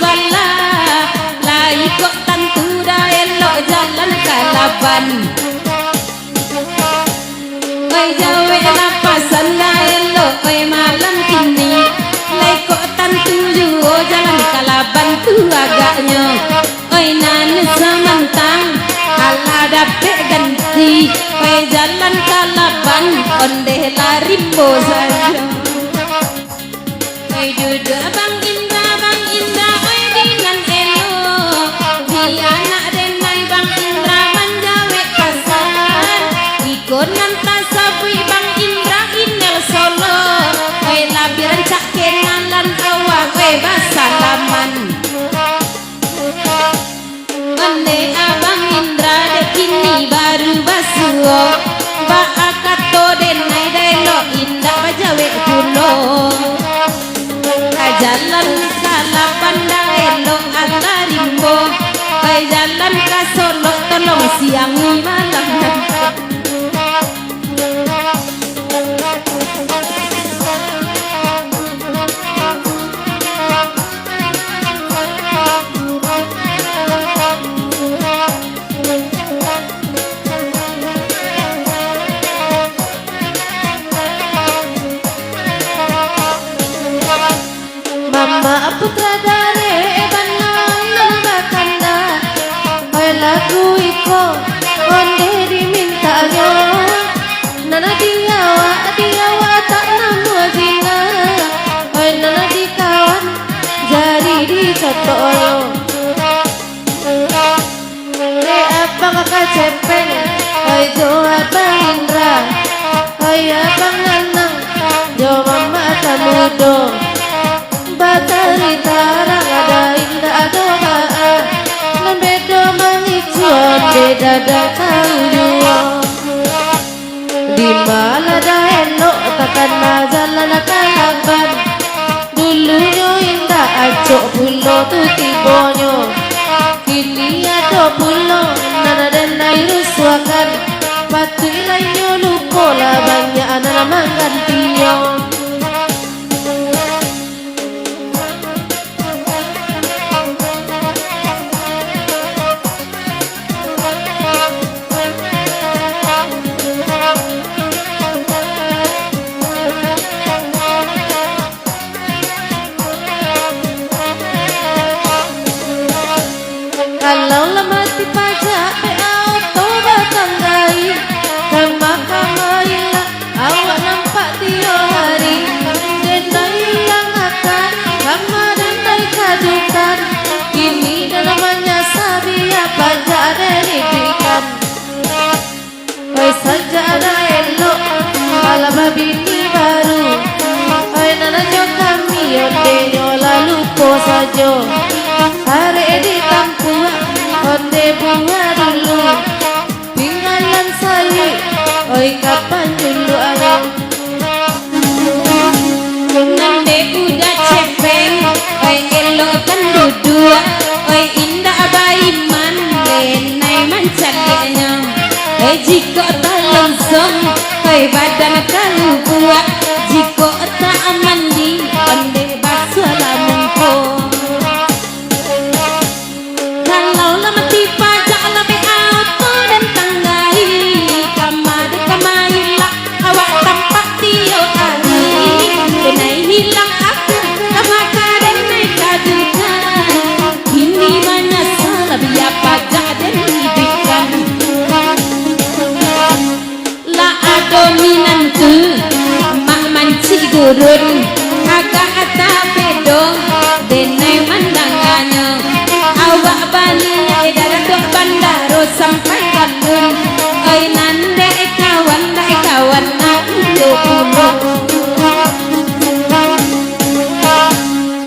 bala lai kok tantu dah elok jalan kalaban oi jawe napasan dah elok oi malam ini lai kok tantu juo jalan kalaban tu agaknya oi nane samantang ala dapet ganti oi jalan kalaban onde larimbo saja oi duduk Bang Indra oi dinan elo di anak denai Bang Indra manjawe pasan ikon nantas sabui Bang Indra inel solo oi labiran cak kenalan awak oi basalaman ande Abang Indra de kini baru basuo ba akato denai delo indah bajawe kulo jalan kalaban dah elok antarimbo kai jalan ka Solo tolong siang malam Mama putra dare banang bakanda oi lagu iko onde diminta yo nana diawa tak namu zina oi nana dikawan jari dicotoyo re abang kakak cepeng oi jo Abang Indra oi abang Nanang jo mama kamudo batari tarang ada indah doa lembedo mangicion de dada kaluyo di malada elok takkan jalan kalaban dulunya indah acok pulo tu tibonyo kini ada pulo nana denai ruswakan patu ilainyo lukola banyak anak manggantiyo kalau lama di pajak pe auto datang dari dan makamailah awak nampak tiap hari denai yang akan sama denai kadukan kini dah namanya sabia pajak diberikan oi saja ada elok malam bini baru oi nana jo kami onde yo lalu po sajo hari di tampua onde bunga dulu tinggalan saya oi kapan dulu ayam nande udah cepeng oi elok kan duduk oi indah baiman denai mancalinya oi jika tak langsung oi badan kalu buat jika tak mandi onde basuh lamunko turun agak atas bedong denai mandangannya